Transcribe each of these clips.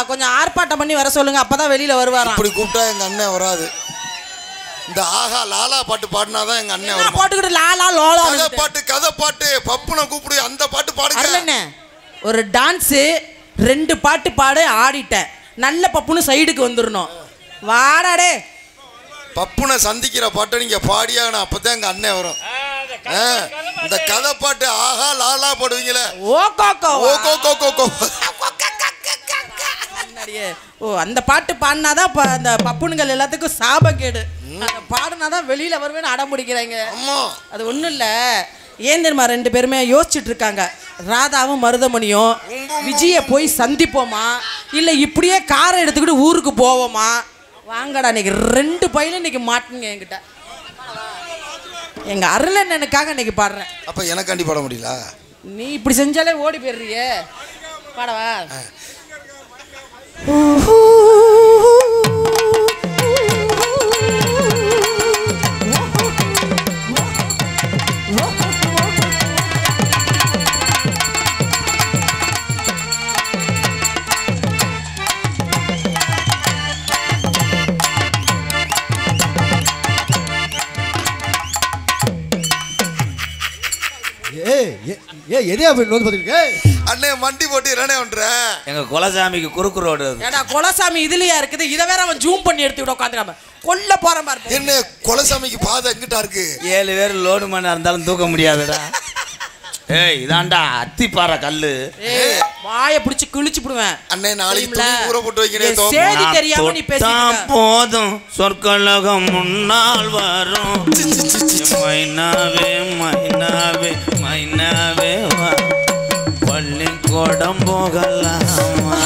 கொஞ்சம் ஆர்ப்பாட்டம் பண்ணி வர சொல்லுங்க, அப்பதான் வெளியில வருவாராம். இப்படி கூப்பிட்டா எங்க அண்ணன் வராது. இந்த ஆஹா லாலா பாட்டு பாடினாதான் எங்க அண்ணன் வரும். போட்டுக்கிட்டு லாலா லோலா கதை பாட்டு பப்புனை கூப்பிடு, அந்த பாட்டு பாடுங்க. ஒரு டான்ஸ் 2 பாட்டு பாடு ஆடிட்டேன், நல்ல பப்புன்னு சைடுக்கு வந்துடணும். வாடாடே பப்புனை சந்திக்கிற பாட்டை நீங்க பாடியாகணும், அப்பதான் எங்க அண்ணன் வரும். இந்த கதை பாட்டு ஆஹா லாலா பாடுவீங்களே, ஓ அந்த பாட்டு பாடினாதான் அந்த பப்புனுங்கள் எல்லாத்துக்கும் சாபக்கேடு. பாடினாதான் வெளியில வருவேன்னு அடம் பிடிக்கிறாங்க. அது ஒன்றும் இல்லை, ஏன் தெரியுமா 2 பேருமே யோசிச்சுட்டு இருக்காங்க. ராதாவும் மருதமணியும் விஜயை போய் சந்திப்போமா இல்லை இப்படியே காரை எடுத்துக்கிட்டு ஊருக்கு போவோமா? வாங்கடா, இன்னைக்கு 2 பையிலும் இன்னைக்கு மாட்டுங்க என்கிட்ட. எங்க அருளண்ணனுக்காக இன்னைக்கு பாடுறேன். அப்ப எனக்காண்டி பாட முடியல? நீ இப்படி செஞ்சாலே ஓடி போயிடுறியே. பாடவா? அண்ணே வண்டி போட்டு என்னே பண்ற? எங்க குலசாமிக்கு குறுக்கு ரோடு. ஏடா குலசாமி இதுலயா இருக்குது? இத வேற அவன் ஜூம் பண்ணி எடுத்து விட உட்கார்ந்துறாம கொல்ல போற மாதிரி. என்ன குலசாமிக்கு பாதை எங்கிட்டா இருக்கு? 7 பேர் லோடு மண்ணா இருந்தாலும் தூக்க முடியாதுடா. ஏய் இதாண்டா அத்திப்பாறை கல்லு. ஏய் வாயை பிடிச்சு கிழிச்சு விடுவேன். அண்ணே நாளைக்கு துணி ஊற போட்டு வைக்கிறேன். சேதி தெரியாம நீ பேசிட்ட. போதும் சொர்க்கலோகம் முன்னால் வரும். மைனாவே மைனாவே மைனாவே பள்ளிக்கூடம் போகலாமா?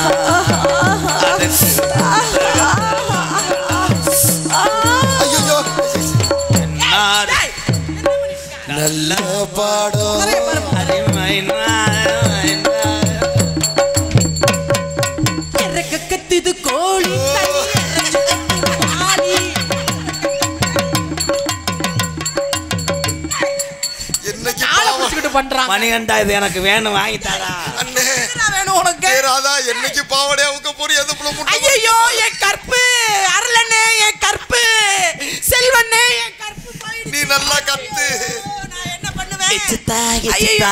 நல்ல பாடம் கத்துது கோழி மணிகண்டா இது எனக்கு வேணும், வாங்கிட்டாரா? அண்ணே வேணும் உனக்கு. ராதா என்னைக்கு பாவடே அவங்க போறீ அது புள்ள முட்டை. ஐயோ என் கற்பு அருளனே, என் கற்பு செல்வனே, என் கற்பு போயிடுச்சு. நீ நல்லா கத்து. நான் என்ன பண்ணுவேன்? எச்சதா ஐயோ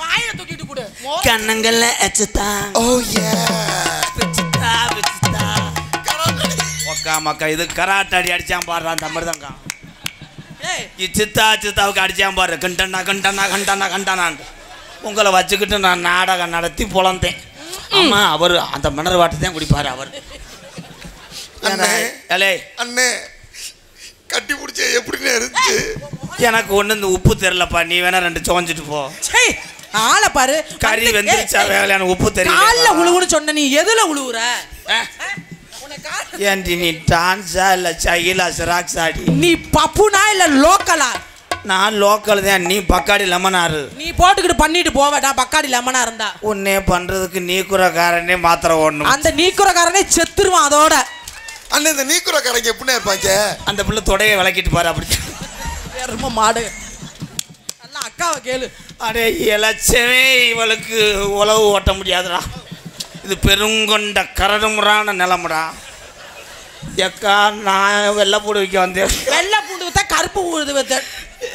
வாயை தூக்கிட்டு குடு. கண்ணங்கள்ல எச்சதா. ஓ யே எச்சதா எச்சதா. ஒக்கா மக்கா இது கராட்டாடி அடிச்சான் பாடுறான் அந்த மருதங்க. சித்தாவுக்கு அடிச்சான் பாரு, கண்டனா கண்டனா கண்டனா கண்டனான். உங்களை வச்சுக்கிட்டு நான் நாடகம் நடத்தி பொழந்தேன். ஆமா அவர் அந்த மணர் வாட்டத்தையும் குடிப்பாரு அவர். அண்ணே கட்டி பிடிச்ச எப்படின்னு இருந்துச்சு? எனக்கு ஒண்ணு இந்த உப்பு தெரியலப்பா, நீ வேணா 2 சோஞ்சிட்டு போ. ஆளை பாரு, கறி வெந்துருச்சா வேலையான உப்பு தெரியல. கால்ல உழுவுன்னு சொன்ன, நீ எதுல உழுவுற? ஏன்டி நீ டான்ஸா இல்ல சைலா சிராக்ஸ் ஆடி? நீ பப்புனா இல்ல லோக்கலா? நான் லோக்கல் தான், நீ பக்காடி லெமனாரு. நீ போட்டுக்கிட்டு பண்ணிட்டு போவேடா பக்காடி லெமனா இருந்தா. உன்னே பண்றதுக்கு நீக்குறக்காரனே மாத்திரை ஓடணும். அந்த நீக்குறக்காரனே செத்துருவான் அதோட. அண்ணே இந்த நீக்குறக்காரங்க எப்படின்னா இருப்பாங்க? அந்த பிள்ளை தொடையை விளக்கிட்டு பாரு அப்படி. ரொம்ப மாடு நல்லா அக்காவை கேளு. அடே இலச்சவே இவளுக்கு உழவு ஓட்ட முடியாதுடா. இது பெருங்கொண்ட கரடுமுறான நிலமுடா. எக்கா நான் வெள்ளை பூண்டு வைக்க வந்தேன். வெள்ளை பூண்டு வைத்தா கருப்பு பூண்டு வைத்த.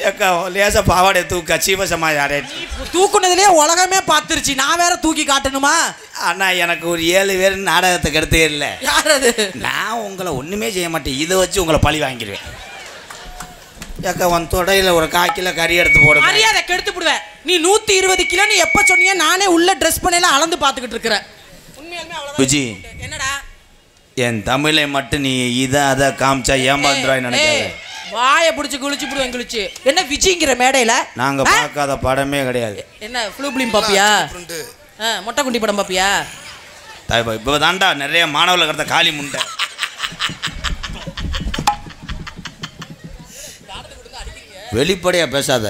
எக்கா லேசா பாவாடை தூக்க சீவசமா யாரே தூக்குனதுலேயே உலகமே பார்த்துருச்சு, நான் வேற தூக்கி காட்டணுமா? ஆனால் எனக்கு ஒரு 7 பேர் நாடகத்துக்கு எடுத்தே இல்லை. யார் அது? நான் உங்களை ஒன்றுமே செய்ய மாட்டேன், இதை வச்சு உங்களை பழி வாங்கிடுவேன். ஏக்கா உன் தொடையில் ஒரு 1/4 கிலோ கறி எடுத்து போடுவேன். மரியாதை கெடுத்து போடுவேன். நீ 120 கிலோ நீ எப்போ சொன்னீங்க? நானே உள்ள ட்ரெஸ் பண்ணல அளந்து பார்த்துக்கிட்டு இருக்கிறேன். உண்மையாலுமே அவ்வளோதான். விஜி என்னடா என் தமிழை மட்டும் நீ இதை அதை காமிச்சா ஏமாந்துருவாய் நினைக்காத. வாயை பிடிச்சி குளிச்சு போடுவேன். குளிச்சு என்ன விஜய்ங்கிற மேடையில் நாங்கள் பார்க்காத படமே கிடையாது. என்ன ஃப்ளூப்ளிம் பாப்பியா? மொட்டை குண்டி படம் பாப்பியா? இப்போ தாண்டா நிறைய மாணவர்கள் கிடந்த காளி முண்டை. வெளிப்படையா பேசாத.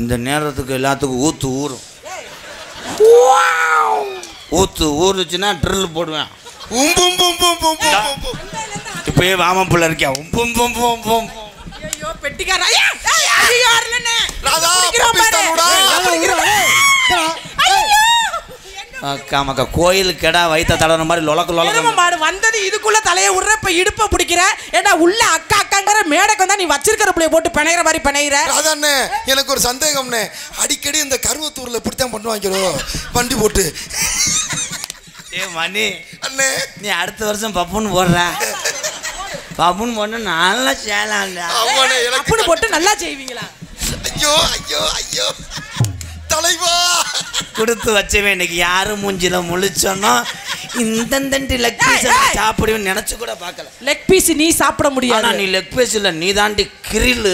இந்த நேரத்துக்கு எல்லாத்துக்கும் ஊத்து ஊறும். ஊத்து ஊறுச்சுன்னா ட்ரில் போடுவேன். இப்பயே வாமப்புள்ள இருக்கியா? பெட்டிக்கார அக்கா மக்கா கோயில் கெடா வைத்த தடவை மாதிரி லொலக்கு மாடு வந்தது இதுக்குள்ள தலையை விடுற இப்ப இடுப்பை பிடிக்கிற ஏன்னா உள்ள அக்கா அக்காங்கிற மேடைக்கு வந்தா நீ வச்சிருக்கிற பிள்ளைய போட்டு பிணைகிற மாதிரி பிணைகிற. அதானே எனக்கு ஒரு சந்தேகம்னே, அடிக்கடி இந்த கருவத்தூர்ல இப்படித்தான் பண்ணுவாங்களோ வண்டி போட்டு. ஏ மணி அண்ணே நீ அடுத்த வருஷம் பப்புன்னு போடுற, பப்புன்னு போட்டு நல்லா செய்யலாம். பப்புன்னு போட்டு நல்லா செய்வீங்களா? ஐயோ ஐயோ ஐயோ தலைவா கொடுத்து வச்சவே இன்னைக்கு யாரும் மூஞ்சில முழிச்சோன்னா இந்த லெக் பீஸ் சாப்பிடுவேன்னு நினைச்சு கூட பார்க்கல. லெக் பீஸ் நீ சாப்பிட முடியாது. நீ லெக் பீஸ் இல்ல, நீ தாண்டி கிரில்.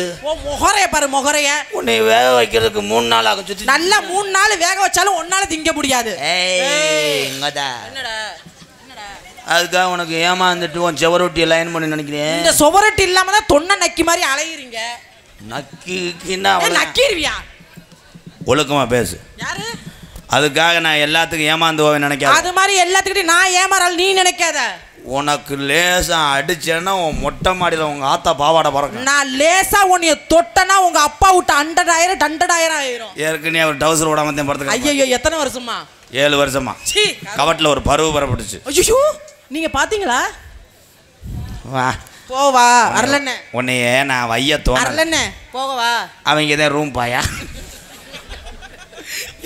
முகரைய பாரு முகரைய. உன்னை வேக வைக்கிறதுக்கு 3 நாள் ஆகும். சுத்தி நல்லா 3 நாள் வேக வச்சாலும் 1 நாள் திங்க முடியாது. என்னடா அதுக்காக உனக்கு ஏமாந்துட்டு உன் செவரொட்டியை லைன் பண்ணி நினைக்கிறேன். இந்த சுவரொட்டி இல்லாம தான் தொன்னை நக்கி மாதிரி அலையிறீங்க. நக்கிருவியா? ஒழுக்கமா பேசு. யாரு? அதுக்காக நான் எல்லாத்துக்கும் ஏமாந்து போவேன் நினைக்காத. அது மாதிரி எல்லாத்துக்கிட்டையும் நான் ஏமாறால் நீ நினைக்காத. உனக்கு லேசா அடிச்சேன்னா உன் மொட்டை மாடியில் உங்க ஆத்தா பாவாடை பறக்கும். நான் லேசா உன்னைய தொட்டனா உங்க அப்பா விட்டு 100,000 ஆயிரும். ஏற்கனவே அவர் டவுசர் விடாம தான் படுத்து. ஐயோ எத்தனை வருஷமா? 7 வருஷமா. கவட்டில் ஒரு பருவ பரப்பிடுச்சு. ஐயோ நீங்க பாத்தீங்களா? வா போவா அரலண்ணே. உன்னைய நான் வைய தோணல. அரலண்ணே போகவா? அவங்க தான் ரூம் பாயா.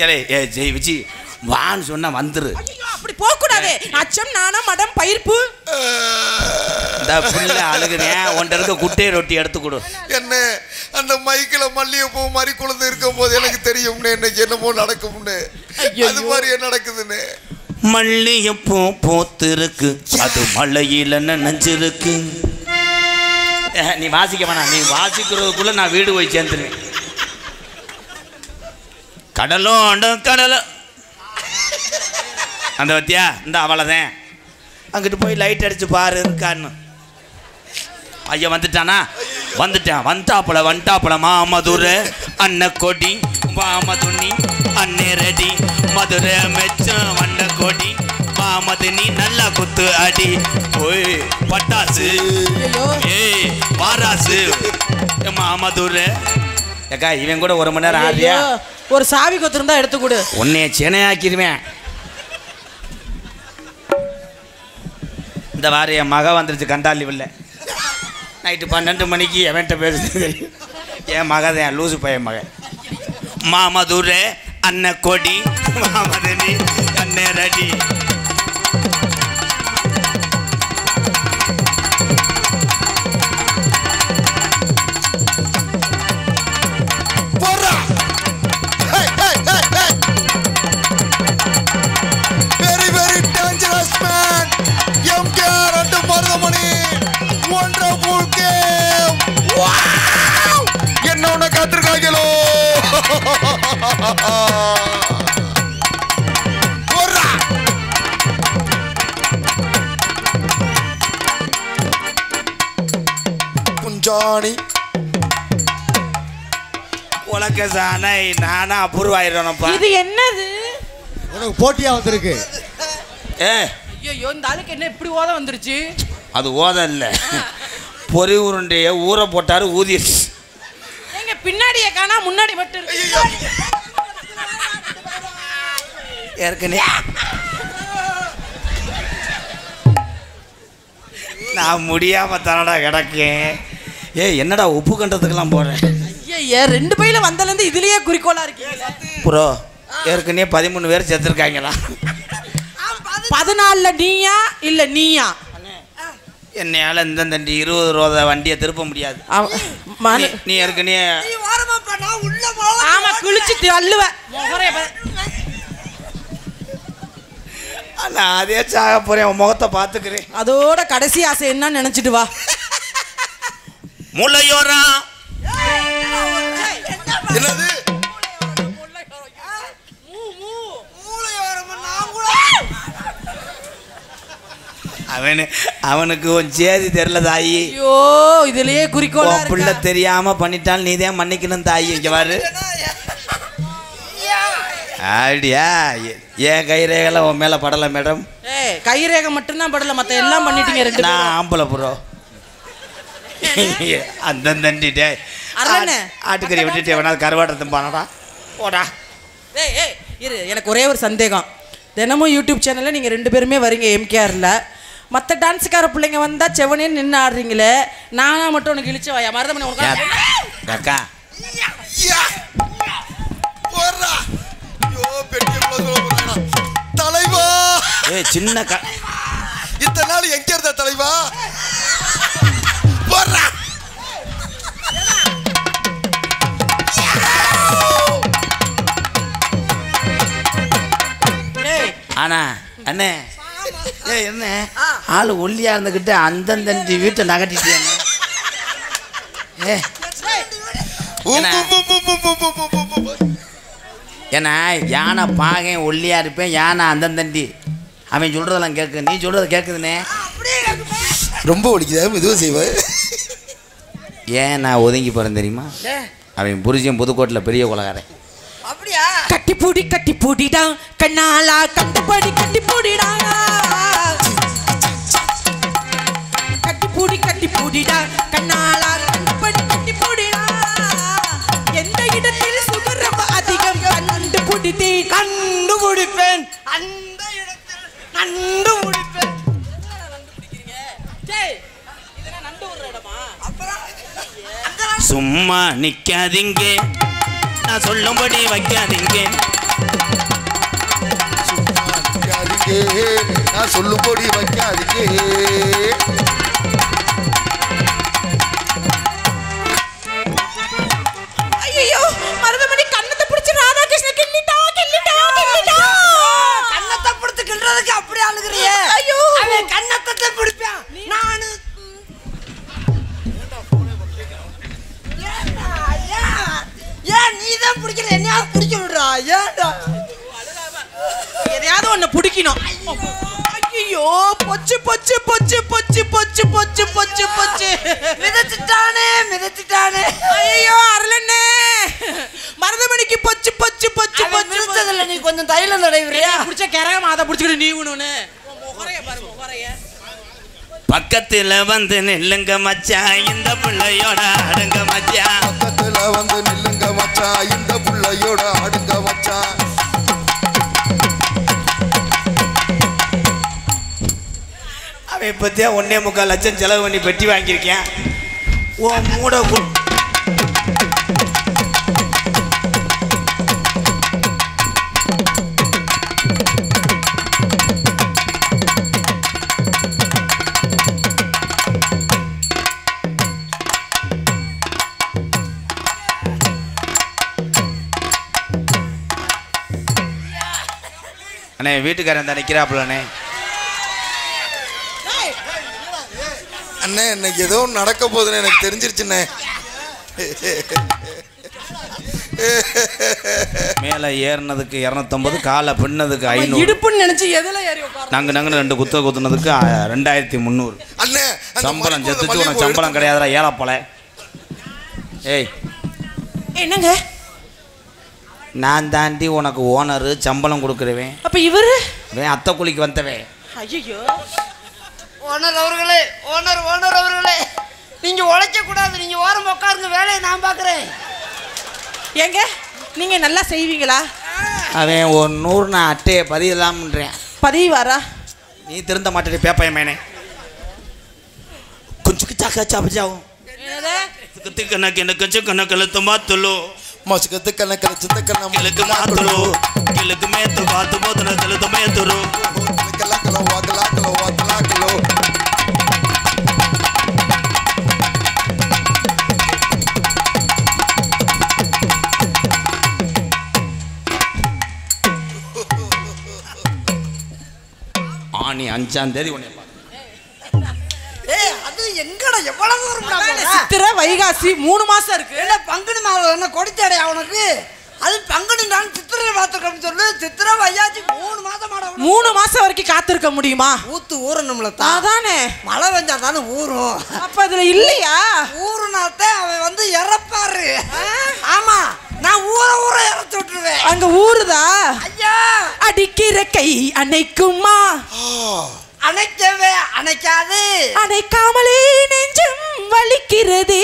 ஏ ஜெய் விச்சி வான்னு சொன்னா வந்துரு. அப்படி போக கூடாது. அச்சம் நாணம் மடம் பயிர்ப்பு. இந்த புள்ள அழுகுறேன். உன்கிட்ட இருக்க குட்டை ரொட்டி எடுத்து கொடு. என்ன அந்த மைக்கில் மல்லிகைப்பூ மாதிரி குழந்தை இருக்கும் போது எனக்கு தெரியும்னு இன்னைக்கு என்னமோ நடக்கும்னு. அது மாதிரி என்ன நடக்குதுன்னு. மல்லிகைப்பூ பூத்திருக்கு, அது மழையில நனைஞ்சிருக்கு. நீ வாசிக்க வேணாம், நீ வாசிக்கிறதுக்குள்ள நான் வீடு போய் சேர்ந்துருவேன். கடலும் கடலும் அந்த பத்தியா இந்த அவ்வளோதான். அங்கிட்டு போய் லைட் அடிச்சு பாரு இருக்கான்னு. ஐயா வந்துட்டானா? வந்துட்டாப்புல மாமதுரை அன்ன கொடி மாமதுனி அன்னே ரெடி மதுரை மெச்சம் வண்ண கொடி மாமதுனி நல்லா குத்து அடி ஓய் பட்டாசு ஏய் பாராசு மாமதுரை. ஏக்கா இவன் கூட 1 மணி நேரம் ஆடியா? ஒரு சாவி கொத்திருந்தா எடுத்து கொடு. உன்னைய சென்னையாக்கிடுவேன். இந்த வாரம் என் மக வந்துருச்சு கண்டாலி இல்லை. நைட்டு 12 மணிக்கு எவன்ட்ட பேசுறது என் மகதான் லூசு பையன் மகன். மாமதுரை அன்ன கொடி மாமதுனி அன்ன ரெடி. என்ன உன்னை காத்திருக்காங்களோ? குஞ்சாணி உலக சாணை நானா அபூர்வாயிரப்பா. இது என்னது? உனக்கு போட்டியா வந்திருக்கு. ஐயோ இந்த ஆளுக்கு என்ன இப்படி ஓத வந்துருச்சு? அது ஓத இல்ல, பொறி உருண்டைய ஊற போட்டாரு ஊதிருச்சு. எங்க பின்னாடியே காணா முன்னாடி மட்டும் இருக்கு. ஏற்கனவே நான் முடியாம தானடா கிடக்கேன். என்னடா உப்பு கண்டத்துக்கெல்லாம் போறேன். ஐயா 2 பையில வந்தலேருந்து இதுலயே குறிக்கோளா இருக்கீங்க ப்ரோ. ஏற்கனவே 13 பேர் செத்துருக்காங்களா? 14ல நீயா இல்ல நீயா? என்னையால இந்த 20 ரூபா வண்டியை திருப்ப முடியாது. நீ ஏற்கனவே ஆமா கிழிச்சு தள்ளுவ. நான் அதே சாக போறேன். உன் முகத்தை பார்த்துக்கிறேன். அதோட கடைசி ஆசை என்ன நினைச்சிட்டு வா. முளையோரா என்னது? அவனுக்கு ஒரு சேதி தெரியல தாயி. ஐயோ இதுலயே குறிக்கோளா இருக்கு. பிள்ளை தெரியாம பண்ணிட்டால் நீ தான் மன்னிக்கணும் தாயி. இங்க பாரு. அப்படியா? ஏன் கைரேகை உன் மேல படல மேடம்? கைரேகை மட்டும்தான் படல, மத்த எல்லாம் பண்ணிட்டீங்க. 2 நான் ஆம்பளை ப்ரோ. அந்த தண்டிட்டே ஆட்டுக்கறி விட்டுட்டு எவனாவது கருவாட்டை திம்பானடா போடா. இரு எனக்கு ஒரே ஒரு சந்தேகம். தினமும் யூடியூப் சேனலில் நீங்கள் 2 பேருமே வரீங்க எம்கேஆரில். மற்ற டான்ஸுக்கார பிள்ளைங்க வந்தால் செவனே நின்று ஆடுறீங்களே, நானா மட்டும் உனக்கு இழிச்சு வாயா மருதமணி உனக்கு அக்கா தலைவா. சின்ன இத்தனை நாள் எங்க இருந்த தலைவா? போடுறா. ஆனா அண்ணே என்ன ஆளு ஒல்லியா இருந்துகிட்டு அந்தந்த வீட்டை நகட்டிட்டே. ஏன்னா யானை பாகன் ஒல்லியா இருப்பேன், யானை அந்தந்தண்டி. அவன் சொல்றதெல்லாம் கேட்கு, நீ சொல்றத கேட்குதுண்ணே. ரொம்ப ஒலிக்குதா? இதுவும் செய்வேன். ஏன் நான் ஒதுங்கி போறேன் தெரியுமா? அவன் புரிஜன் புதுக்கோட்டில் பெரிய கொலகாரன். அப்படியா? கட்டி பூடிடா கண்ணாலா கட்டுப்படி கட்டி பூடிடா. கட்டி பூடிடா கண்ணாலா கட்டுப்படி கட்டி பூடிடா. எந்த இடத்தில் சுகரம் அதிகம் கண்டுபிடிப்பேன். அந்த இடத்தில் கண்டுபிடிப்பேன். சும்மா நிக்காதீங்க, நான் சொல்லும்படி வைக்காதீங்க. நான் சொல்லும்படி வைக்காதீங்க. ஐயோ மருதமணி கண்ணத்தை பிடிச்சு ராதாகிருஷ்ண கிள்ளிட்டா. கண்ணத்தை பிடிச்சு கிள்றதுக்கு அப்படி அழுகுறியே. ஐயோ அவன் கண்ணத்தை பிடிப்பான். நானு ஏன் நீதான் பிடிக்கிற? என்னையாவது பிடிக்க விடுறா. ஏன்டா எதையாவது ஒண்ணு பிடிக்கணும். ஐயோ பொச்சு மிதச்சிட்டானே. ஐயோ அருளண்ணே மருதமணிக்கு பொச்சு மிதச்சதில்ல. நீ கொஞ்சம் தைலம் தடவுறியா? பிடிச்ச கரகம் அதை பிடிச்சிக்கிட்டு நீ உணவுன்னு முகரைய பாரு. முகரைய பக்கத்துல வந்து நில்லுங்க மச்சான், இந்த புள்ளையோட அடுங்க மச்சான். பக்கத்துல வந்து நில்லுங்க மச்சான், இந்த புள்ளையோட அடுங்க மச்சான். அவன் இப்பத்தியா 1.25 லட்சம் செலவு பண்ணி பெட்டி வாங்கியிருக்கேன். ஓ மூட அண்ணே வீட்டுக்காரன் தான் நிற்கிறாப்புலண்ணே. அண்ணே இன்னைக்கு ஏதோ நடக்க போகுதுன்னு எனக்கு தெரிஞ்சிருச்சுண்ணே. மேலே ஏறினதுக்கு 250, காலை பின்னதுக்கு 500. இடுப்புன்னு நினைச்சு எதுல ஏறி உட்கார்ந்து நாங்கள் 2 குத்த குத்துனதுக்கு 2300. அண்ணே சம்பளம் செத்துச்சு. உனக்கு சம்பளம் கிடையாதுடா ஏழப்பல. ஏய் என்னங்க? நான் தாண்டி உனக்கு ஓனரு, சம்பளம் கொடுக்குறவேன். அப்ப இவரு அத்தை குளிக்கு வந்தவே. ஐயோ ஓனர் அவர்களே நீங்க உழைக்க கூடாது. நீங்க ஓரம் உட்காருங்க, வேலையை நான் பாக்குறேன். ஏங்க நீங்க நல்லா செய்வீங்களா? அவன் ஒரு 100 நான் அட்டையை பதியலாம்ன்றேன். பதிவு வரா? நீ திருந்த மாட்டே பேப்பைய மேனே. கொஞ்சம் சாக்கா பச்சாவும் கணக்கில் துமாத்துலோ மசுக்கத்து கணக்கில் சித்த கிழக்கு மாத்துலோ கிழக்கு மேத்து காத்து போதுன கிழக்கு மேத்துரு கலக்கலோ வாக்கலாக்கலோ வாக்கலாக்கலோ. ஆனி 5ஆம் தேதி உன்னை அது எங்கடா எவ்வளவு தூரம்? சித்திரை வைகாசி 3 மாசம் இருக்கு. என்ன பங்குனி மாதம் என்ன கொடித்தடை அவனுக்கு? அது பங்குனி நான் சித்திரை பார்த்துக்கணும்னு சொல்லு. சித்திரை வைகாசி 3 மாதம் 3 மாசம் வரைக்கும் காத்திருக்க முடியுமா? ஊத்து ஊறணும்ல. தானே மழை பெஞ்சா தானே ஊறும். அப்ப அதுல இல்லையா? ஊறுனாத்தே அவன் வந்து இறப்பாரு. ஆமா நான் ஊற இறச்சு விட்டுருவேன். அங்க ஊறுதா? ஐயா அடிக்கிற கை அணைக்குமா? அணைக்கவே அணைக்காது. அணைக்காமலே நெஞ்சம் வலிக்கிறது.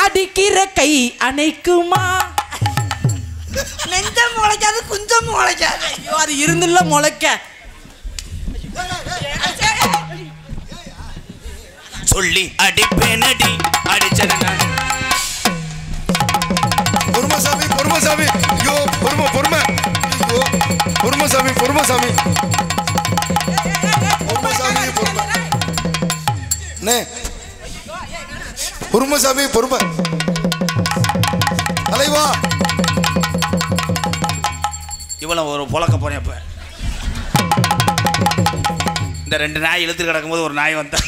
அடிக்கிற கை அணைக்குமா? நெஞ்ச நஞ்சம் முளைக்காது குஞ்சம் முளைக்காது. ஐயோ அது இருந்துல்ல முளைக்க. சொல்லி அடிப்பேனடி அடிச்சது நான். பொறுமசாமி பொறுமசாமி ஐயோ பொறுமை பொறுமை ஐயோ பொறுமசாமி பொறுமசாமி பொறுமசாமி பொறுமை அண்ணே பொறுமசாமி பொறுமை தலைவா இவ்வளவு ஒரு புழக்க போறேன். அப்ப இந்த 2 நாய் இழுத்து கிடக்கும்போது ஒரு நாய் வந்தா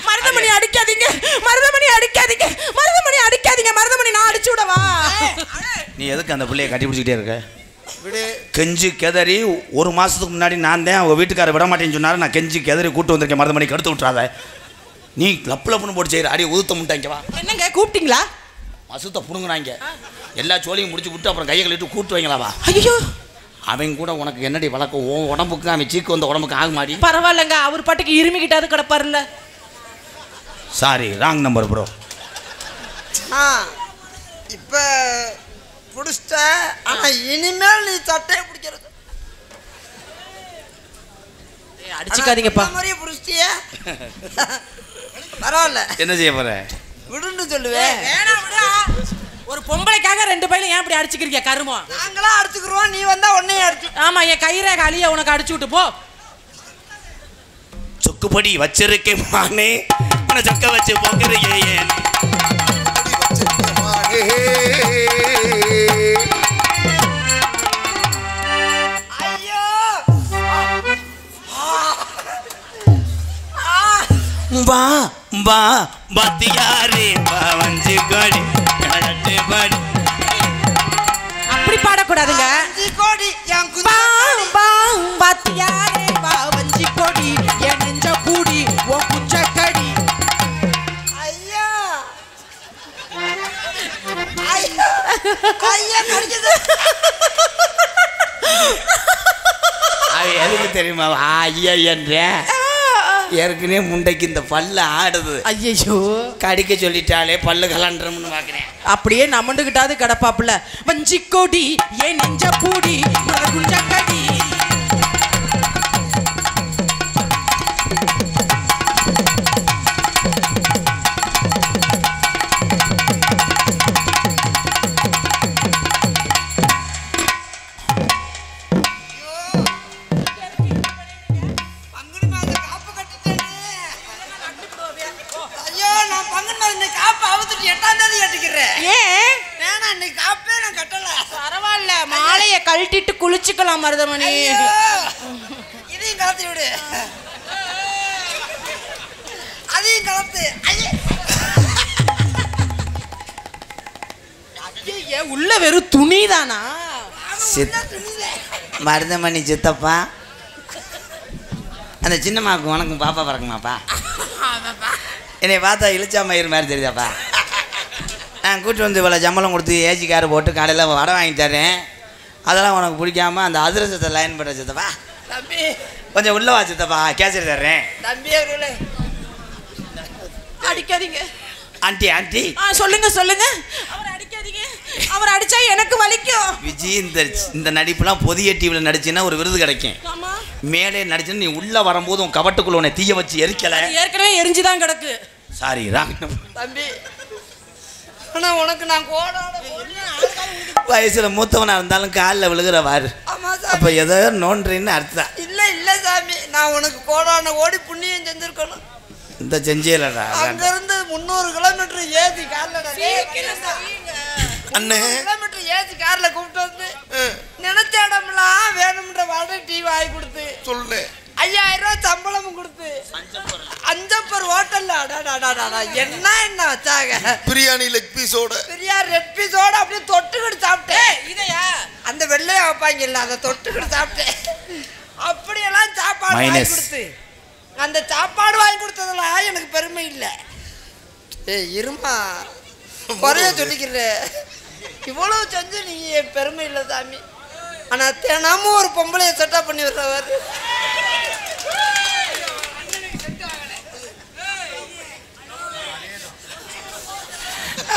மருதமணி அடிக்காதீங்க, மருதமணி அடிக்காதீங்க, மருதமணி அடிக்காதீங்க, மருதமணி நான் அடிச்சு விடவா? நீ எதுக்கு அந்த பிள்ளைய கட்டி பிடிச்சிக்கிட்டே இருக்க? கெஞ்சி கெதறி 1 மாசத்துக்கு முன்னாடி நான் தான் அவங்க வீட்டுக்காரர் விட மாட்டேன்னு சொன்னாரு. நான் கெஞ்சி கெதறி கூட்டு வந்திருக்கேன். மருதமணி கடுத்து விட்டுறாத. நீ லப்புன்னு போட்டு செய்கிற அடி ஊத்த முட்டாங்கவா? என்னங்க கூப்பிட்டீங்களா? மசுத்தை புடுங்குறாங்க. எல்லா சோழியும் முடிச்சு விட்டு அப்புறம் கையை கழிட்டு கூட்டு வைங்களாவா? ஐயோ அவன் கூட உனக்கு என்னடி வழக்கம்? உன் உடம்புக்கு அவன் சீக்கு வந்த உடம்புக்கு ஆக மாடி. பரவாயில்லங்க, அவர் பாட்டுக்கு இருமிக்கிட்டாரு கிடப்பாருல்ல. Sorry wrong number bro. இப்போ பிடிச்சிட்ட. ஆனால் இனிமேல் நீ சட்டையை பிடிக்கிறது அடிச்சுக்காதீங்கப்பா. மாதிரியே பிடிச்சிட்டிய பரவாயில்ல. என்ன செய்ய போற? விடுன்னு சொல்லுவேன். ஒரு பொம்பளைக்காக 2 பையில ஏன் இப்படி அடிச்சுக்கிறீங்க கருமோ? நாங்களா அடிச்சுக்கிறோம், நீ வந்தா உன்னையும் அடிச்சு. ஆமா என் கைரேக அழிய உனக்கு அடிச்சு விட்டு போ. சொக்குப்படி வச்சிருக்கேன் மானே உன சொக்க வச்சு போக்குறியே. ஐயோ வா வா பத்தியாரே வா வஞ்சி கோடி கடட்டு பாடி. அப்படி பாடக்கூடாதுங்க. வஞ்சி கோடி என் பா குஞ்சு பா பாத்தியாரே வா வஞ்சி கொடி என் நெஞ்ச கூடி ஓ குஞ்ச கடி. ஐயா ஐயா ஐயா கடிக்குது. அவன் எதுக்கு தெரியுமா ஐயா என்ற ஏற்கனவே முண்டைக்கு இந்த பல்லு ஆடுது. ஐயோ கடிக்க சொல்லிட்டாலே பல்லு கலண்டுறோம்னு பார்க்குறேன். அப்படியே நம்மண்டுகிட்டாது கிடப்பாப்புல. வஞ்சி கொடி என் நெஞ்ச கூடி குஞ்ச கடி. பங்குனி மாதம் காப்பு கட்டிட்டேனே. ஐயோ நான் பங்குனி மாதம் இன்னைக்கு காப்பு அவுத்துட்டு 8ஆம் தேதி கட்டிக்கிறேன். ஏன் வேணா இன்னைக்கு காப்பே நான் கட்டல. பரவாயில்ல, மாலைய கழட்டிட்டு குளிச்சுக்கலாம் மருதமணி. ஐயோ, இதையும் கலத்தி விடு. அதையும் கலத்து. ஐயே. ஐயே, உள்ள வெறும் துணி தானா? மருதமணி சித்தப்பா அந்த சின்னம்மாவுக்கு உனக்கும் பாப்பா பறக்குமாப்பா? என்னை பார்த்தா இழிச்சா மயிர் மாதிரி தெரியுதாப்பா? நான் கூட்டு வந்து இவ்வளோ சம்பளம் கொடுத்து ஏசி கார் போட்டு காலையில் வடை வாங்கி தரேன். அதெல்லாம் உனக்கு பிடிக்காம அந்த அதிரசத்தை லைன் பண்ணுற சித்தப்பா தம்பி கொஞ்சம் உள்ளவா சித்தப்பா கேசரி தர்றேன். தம்பி அவர்களே அடிக்காதீங்க. ஆண்டி ஆண்டி சொல்லுங்க சொல்லுங்க. அவர் அடிக்காதீங்க, அவர் அடிச்சா எனக்கு வலிக்கும். விஜய் இந்த நடிப்புலாம் புதிய டிவியில் நடிச்சுன்னா ஒரு விருது கிடைக்கும். ஆமா மேலே நடிச்சுன்னா நீ உள்ளே வரும்போது உன் கவட்டுக்குள்ள உன்னை தீய வச்சு எரிக்கலை. ஏற்கனவே எரிஞ்சுதான் கிடக்கு. Sorry wrong. தம்பி ஆனா உனக்கு நான் கோடான வயசுல மூத்தவனா இருந்தாலும் காலில் விழுகிறவாரு. ஆமா அப்ப சாமி. ஏதோ நோன்றீன்னு அர்த்தம். இல்ல இல்ல சாமி, நான் உனக்கு கோடான ஓடி புண்ணியம் செஞ்சிருக்கணும். இந்த செஞ்சியலடா அங்க இருந்து 300 கிலோமீட்டர் ஏசி கார்ல அண்ணே கிலோமீட்டர் ஏசி கார்ல கூப்பிட்டு வந்து நினைச்ச இடம்லாம் வேணும்ன்ற வடை டீ வாங்கி கொடுத்து சொல்லு 5000 ரூபாய் சம்பளமும் கொடுத்து அஞ்சப்பர் ஹோட்டல்ல என்ன என்ன வச்சாங்க. பிரியாணி லெக் பீஸோட பிரியா ரெட் பீஸோட அப்படியே தொட்டுக்கிட்டு சாப்பிட்டேன். இதையா அந்த வெள்ளையா வைப்பாங்க இல்ல அதை தொட்டுக்கிட்டு சாப்பிட்டேன். அப்படியெல்லாம் சாப்பாடு வாங்கி கொடுத்து அந்த சாப்பாடு வாங்கி கொடுத்ததெல்லாம் எனக்கு பெருமை இல்லை. இருமா குறைய சொல்லிக்கிற இவ்வளவு செஞ்சு நீ பெருமை இல்லை சாமி. ஆனா தினமும் ஒரு பொம்பளைய செட்டப் பண்ணி விடுறவர்.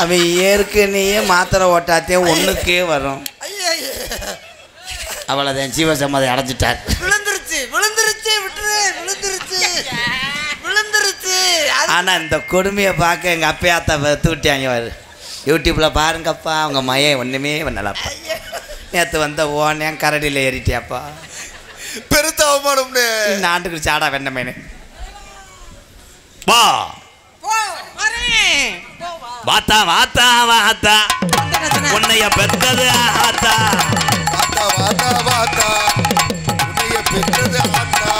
அவன் ஏற்கனவே மாத்திரை ஓட்டாத்தே ஒண்ணுக்கே வரும். ஐயோ அவ்வளோதான் ஜீவசம்மதை அடைஞ்சிட்டார். விழுந்துருச்சு விழுந்துருச்சு விட்டுரு விழுந்துருச்சு விழுந்துருச்சு. ஆனால் இந்த கொடுமையை பார்க்க எங்கள் அப்பையாத்த தூட்டியாங்க வாரு. யூடியூப்பில் பாருங்கப்பா அவங்க மையம் ஒன்றுமே பண்ணலப்பா. நேற்று வந்த ஓன் கரடியில் ஏறிட்டியாப்பா. பெருத்த அவமானம்னு இந்த ஆண்டுக்கு சாடா வெண்ணமேனு வா வாத்தா வாத்தா வாத்தா உன்னைய பெற்றது ஆத்தா வாத்தா வாத்தா வாத்தா உன்னைய பெற்றது ஆத்தா.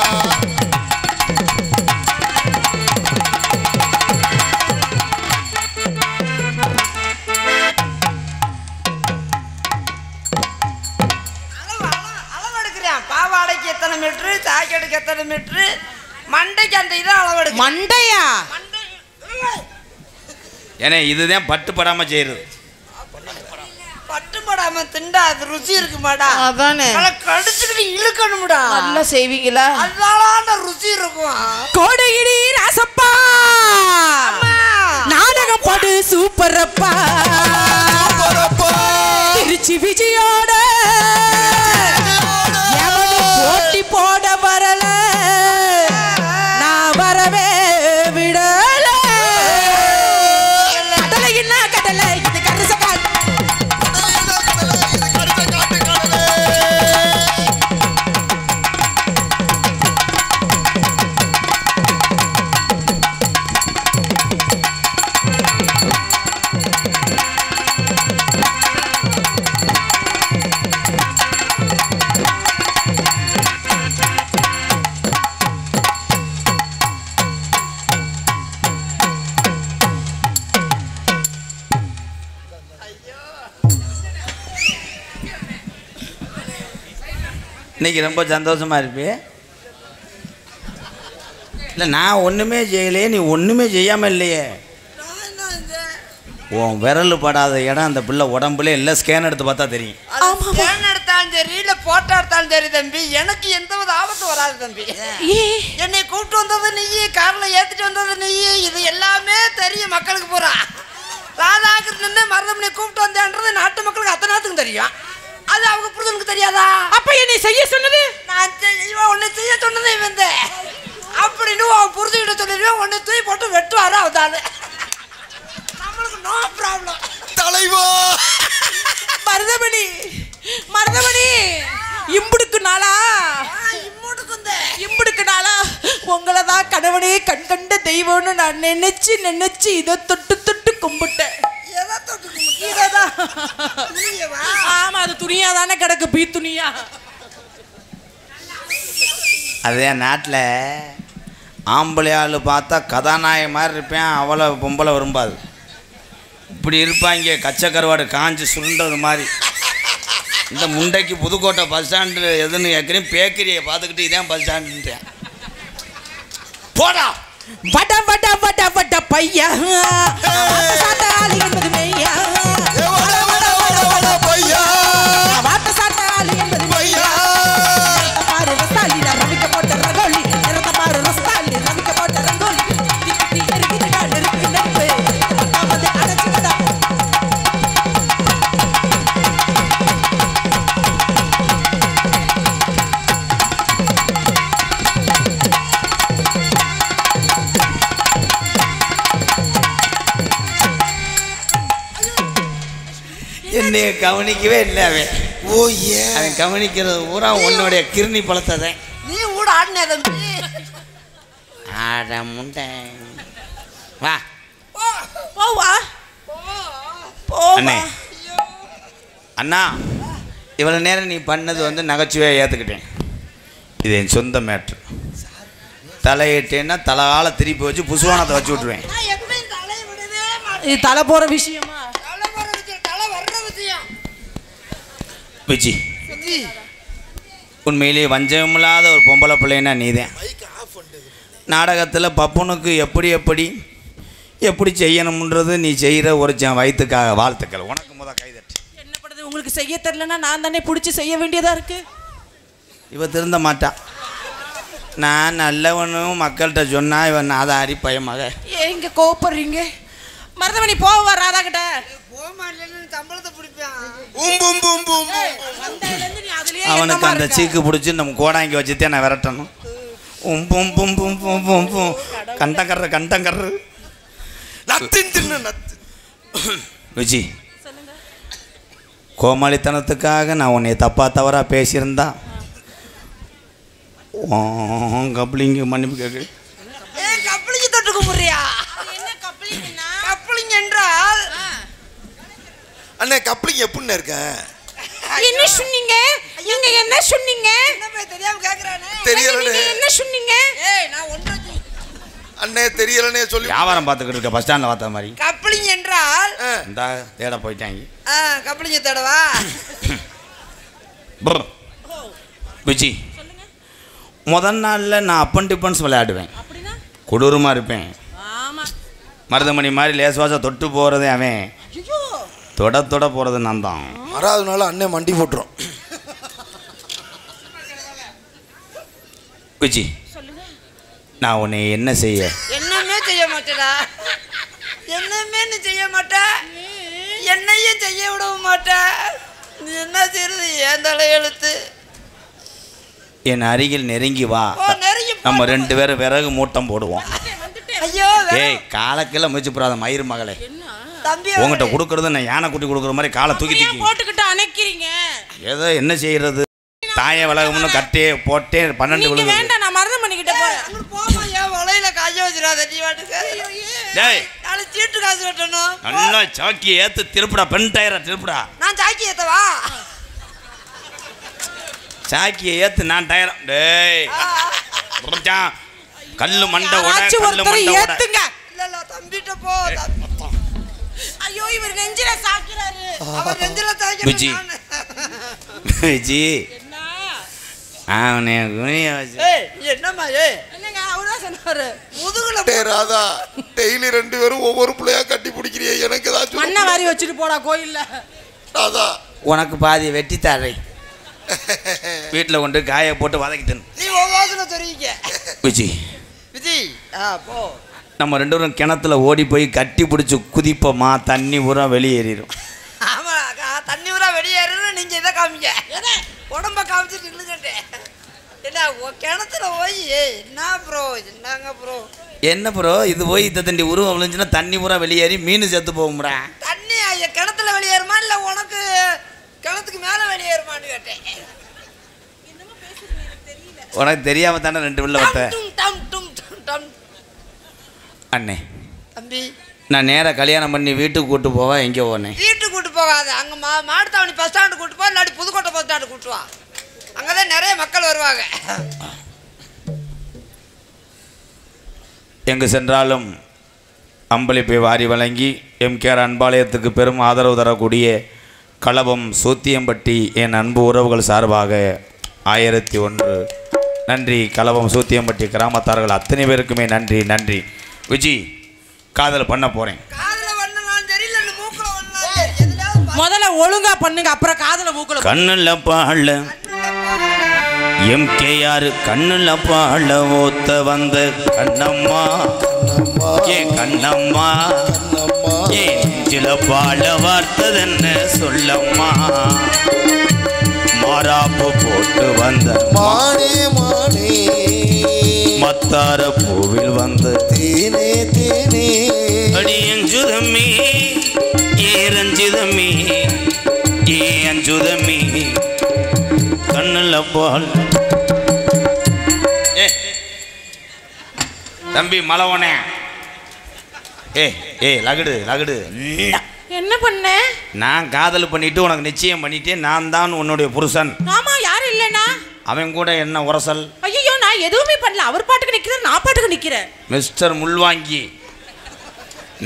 அளவெடுக்கிறேன். பாவாடைக்கு எத்தனை மீட்ரு, ஜாக்கெட்டுக்கு எத்தனை மீட்ரு, மண்டைக்கு அந்த இதை அளவெடுக்க. மண்டையா? ஏன்னா இதுதான் பட்டு படாமல் செய்கிறது. பட்டு படாம திண்டா அது ருசி இருக்குமாடா? அதானே. கடிச்சுக்கிட்டு இழுக்கணும்டா. நல்லா செய்வீங்களா? அதனால ருசி இருக்கும். கோடகிரி ராசப்பா நாடகம் பாடு சூப்பரப்பா. திருச்சி விஜயோட போட்டி போட வரல நான் வரவே விடல. கடலை என்ன கடலை இது கரிசக்கால். இன்னைக்கு ரொம்ப சந்தோஷமாக இருப்பியே. இல்லை நான் ஒன்றுமே செய்யலையே, நீ ஒன்றுமே செய்யாமல் இல்லையே. உன் விரல் படாத இடம் அந்த பிள்ளை உடம்புல எல்லாம் ஸ்கேன் எடுத்து பார்த்தா தெரியும். ஸ்கேன் எடுத்தாலும் சரி இல்லை போட்டோ எடுத்தாலும் சரி தம்பி, எனக்கு எந்த வித ஆபத்து வராது தம்பி. என்னை கூப்பிட்டு வந்தது நீ, காரில் ஏற்றிட்டு வந்தது நீ, இது எல்லாமே தெரியும் மக்களுக்கு பூரா. ராதாகிருஷ்ணன் மருதமனை கூப்பிட்டு வந்தேன்றது நாட்டு மக்களுக்கு அத்தனை நாத்துக்கும் தெரியும். அது அவங்க புரிதலுக்கு தெரியாதா? அப்ப என்னை செய்ய சொன்னது நான் இவன் உன்னை செய்ய சொன்னது இவன் அப்படின்னு அவன் புரிஞ்சுக்கிட்ட சொல்லிடுவேன். உன்னை தூய் போட்டு வெட்டுவாரு அவதானு. நம்மளுக்கு நோ ப்ராப்ளம். தலைவா மருதமணி மருதமணி இம்புடுக்கு நாளா இம்புடுக்கு நாளா உங்களை தான் கணவனே கண் கண்ட தெய்வம்னு நான் நினைச்சு நினைச்சு இதை தொட்டு தொட்டு கும்பிட்டேன். ஆமா அது துணியா தானே கிடக்கு, பீ துணியா. அதே நாட்டில் ஆம்பளை ஆள் பார்த்தா கதாநாயக மாதிரி இருப்பேன், அவ்வளோ பொம்பளை விரும்பாது. இப்படி இருப்பாங்க கச்சக்கருவாடு காஞ்சி சுருண்டது மாதிரி. இந்த முண்டைக்கு புதுக்கோட்டை பஸ் ஸ்டாண்டு எதுன்னு கேட்குறேன், பேக்கரியை பார்த்துக்கிட்டு இதான் பஸ் ஸ்டாண்டுன்றேன். போடா வட வட வட வட பையா சாத்தாளி என்பது மெய்யா. வாட்ட சாத்தாளி என்பது மெய்யா. பாரு ரஸ்தாலி ரவிக்க போட்ட ரங்கோலி, பாரு ரஸ்தாலி ரவிக்க போட்ட ரங்கோலி. திக்கி எரிக்கிட்டா நெருப்பு நெருப்பு வந்து அடைச்சுக்கடா. என்னைய கவனிக்கவே இல்லை அவன். ஓ ஏ அவன் கவனிக்கிறது பூரா உன்னுடைய கிருணி பழத்ததை. நீ கூட ஆடினே தம்பி. ஆட முண்டை வா போவா அண்ணே. அண்ணா இவ்வளோ நேரம் நீ பண்ணது வந்து நகைச்சுவையாக ஏற்றுக்கிட்டேன். இது என் சொந்த மேட்ரு. தலையிட்டேன்னா தலைகால திருப்பி வச்சு புசுவானத்தை வச்சு விட்ருவேன். இது தலை போற விஷயமா? விஜி உண்மையிலேயே வஞ்சகமில்லாத ஒரு பொம்பளை பிள்ளைன்னா நீதான். நாடகத்தில் பப்புனுக்கு எப்படி எப்படி எப்படி செய்யணும்ன்றது நீ செய்கிற ஒரு வயிற்றுக்காக வாழ்த்துக்கள். உனக்கு கைதட்டு. என்ன பண்ணுறது, உங்களுக்கு செய்ய தெரிலன்னா நான் தானே பிடிச்சி செய்ய வேண்டியதாக இருக்குது. இவ திருந்த மாட்டான். நான் நல்லவனும் மக்கள்கிட்ட சொன்னால் இவன் நாதாரி பயமாக. ஏங்க கோப்படுறீங்க? மருதமணி போவா ராதா கிட்ட போமா இல்லன்னு சம்பளத்தை பிடிப்பான். அவனுக்கு அந்த சீக்கு பிடிச்சி நம்ம கோடாங்கி வச்சுட்டே நான் விரட்டணும். கண்டங்கர்ற விஜி, கோமாளித்தனத்துக்காக நான் உன்னை தப்பா தவறா பேசியிருந்தா கப்ளிங்க மன்னிப்பு கேட்கு. கப்ளிங்க தொட்டுக்க முடியா? கப்ளிங் என்றால் அண்ணே கப்ளிங் எப்படின்னு இருக்க? என்ன சொன்னீங்க? நீங்க என்ன சொன்னீங்க? என்ன தெரியாம கேக்குறானே. தெரியலனே. என்ன சொன்னீங்க? ஏய் நான் ஒண்ணு அண்ணே தெரியலனே சொல்லி வியாபாரம் பார்த்துக்கிட்டு இருக்க பஸ் ஸ்டாண்ட்ல பார்த்த மாதிரி. கப்ளிங் என்றால் இந்த தேட போயிட்டாங்க. கப்ளிங்க தேடவா? விஜி, முதல் நாளில் நான் அப்பன் டிஃபன்ஸ் விளையாடுவேன். கொடூரமாக இருப்பேன். மருதமணி மாதிரி லேசுவாசம் தொட்டு போகிறது அவன், தொட போகிறது நான் தான். மறாவது நாள் அண்ணன் மண்டி போட்டுரும். விஜி, நான் உன்னை என்ன செய்ய? என்னமே செய்ய மாட்டேடா. என்னமே நீ செய்ய மாட்ட. என்னையும் செய்ய விட மாட்ட. நீ என்ன செய்யறது? ஏன் தலையெழுத்து. என் அருகில் நெருங்கி வா. நெருங்கி நம்ம 2 பேரும் விறகு மூட்டம் போடுவோம். ஐயோ ஏய், காலக்கெல்லாம் முயற்சி போடாத மயிறு மகளே. தம்பி உங்ககிட்ட கொடுக்கறது நான் யானை குட்டி கொடுக்குற மாதிரி காலை தூக்கி போட்டுக்கிட்டு அணைக்கிறீங்க. ஏதோ என்ன செய்யறது? தாய விலகம்னு கட்டே போட்டே 12 விழுது. வேண்டாம், நான் மருதமணி கிட்ட போறேன். போமா, ஏன் வலையில காய வச்சிடாத நீ வாட்டுக்கு. டேய், நாளை சீட்டு காசு வெட்டணும். நல்லா சாக்கி ஏத்து திருப்புடா, பெண் டயரை திருப்புடா. நான் சாக்கி ஏத்தவா? சாக்கியை ஏத்து நான் டயர். டேய் கல்லு மண்டை உட, யாராச்சும் கல்லு ஒருத்தரை மண்டை உட. ஏத்துங்க. இல்ல தம்பிட்ட போ. ஐயோ, இவர் நெஞ்சில சாக்கிறாரு. அவர் நெஞ்சில விஜி, சாக்கிறாரு. விஜி, அவனே குனிய வச்சு. ஏய் என்னம்மா? ஏய் என்னங்க, அவர்தான் சொன்னாரு. முதுகுல டேய் ராதா, டெய்லி 2 பேரும் ஒவ்வொரு பிள்ளையா கட்டி பிடிக்கிறியே, எனக்கு ஏதாச்சும் மண்ணை வாரி வச்சுட்டு போடா கோயில்ல. ராதா உனக்கு பாதி வெட்டி தரை வீட்டில் கொண்டு காய போட்டு வதக்கிட்டு. நீ ஒவ்வாதுல தெரிவிக்க. விஜி, விஜி போ. நம்ம 2 பேரும் கிணத்துல ஓடி போய் கட்டி பிடிச்சி குதிப்போமா, தண்ணி பூரா வெளியேறிடும். ஆமா, தண்ணி ஊரா வெளியேறணும். நீங்க இதை காமிக்க, உடம்ப காமிச்சிட்டு இல்லைங்கட்டே. என்ன கிணத்துல போய் என்ன ப்ரோ? என்னங்க ப்ரோ? என்ன ப்ரோ இது? போய் இந்த தண்டி உருவம் விழுந்துச்சுன்னா தண்ணி பூரா வெளியேறி மீன் செத்து போகும்டா. தண்ணி கிணத்துல வெளியேறுமா இல்லை உனக்கு கிணத்துக்கு மேலே வெளியேறுமான்னு கேட்டேன். உனக்கு தெரியாம தானே 2 பிள்ளை வட்ட. அண்ணே தம்பி, நான் நேராக கல்யாணம் பண்ணி வீட்டுக்கு கூட்டு போவேன். எங்கே போனேன்? வீட்டுக்கு கூட்டு போகாத. அங்கே மாட்டுத்தாவணி பஸ் ஸ்டாண்டு கூட்டு போ, இல்லாட்டி புதுக்கோட்டை பஸ் ஸ்டாண்டு கூட்டு வா. அங்கதான் நிறைய மக்கள் வருவாங்க. எங்கு சென்றாலும் அம்பளிப்பை வாரி வழங்கி எம்கேஆர் அன்பாலயத்துக்கு பெரும் ஆதரவு தரக்கூடிய களபம் சூத்தியம்பட்டி என் அன்பு உறவுகள் சார்பாக 1001 நன்றி. களபம் சூத்தியம்பட்டி கிராமத்தார்கள் அத்தனை பேருக்குமே நன்றி. நன்றி. விஜி, காதல் பண்ண போகிறேன். முதல்ல ஒழுங்கா பண்ணுங்க, அப்புறம் காதல மூக்கல. கண்ணுல பாழ எம்கேஆர் கண்ணுல பாழ ஓத்த வந்த கண்ணம்மா, ஏ கண்ணம்மா, ஏ நெஞ்சில பாழ வார்த்ததென்ன சொல்லம்மா. மாறாப்பு போட்டு வந்த மானே மானே, மத்தார பூவில் வந்த தேனே தேனே, அடி அஞ்சுதம்மி, ஏ ரஞ்சிதம்மி, ஏ அஞ்சுதம்மி, கண்ணுல பால். தம்பி மலவனே, ஏ லகுடு லகுடு. என்ன பண்ண? நான் காதல் பண்ணிட்டு உனக்கு நிச்சயம் பண்ணிட்டேன். நான் தான் உன்னுடைய புருஷன். ஆமா, யாரும் இல்லனா? அவன் கூட என்ன உரசல்? ஐயோ, நான் எதுவுமே பண்ணல. அவர் பாட்டுக்கு நிக்கிறேன், நான் பாட்டுக்கு நிக்கிறேன். மிஸ்டர் முள்வாங்கி,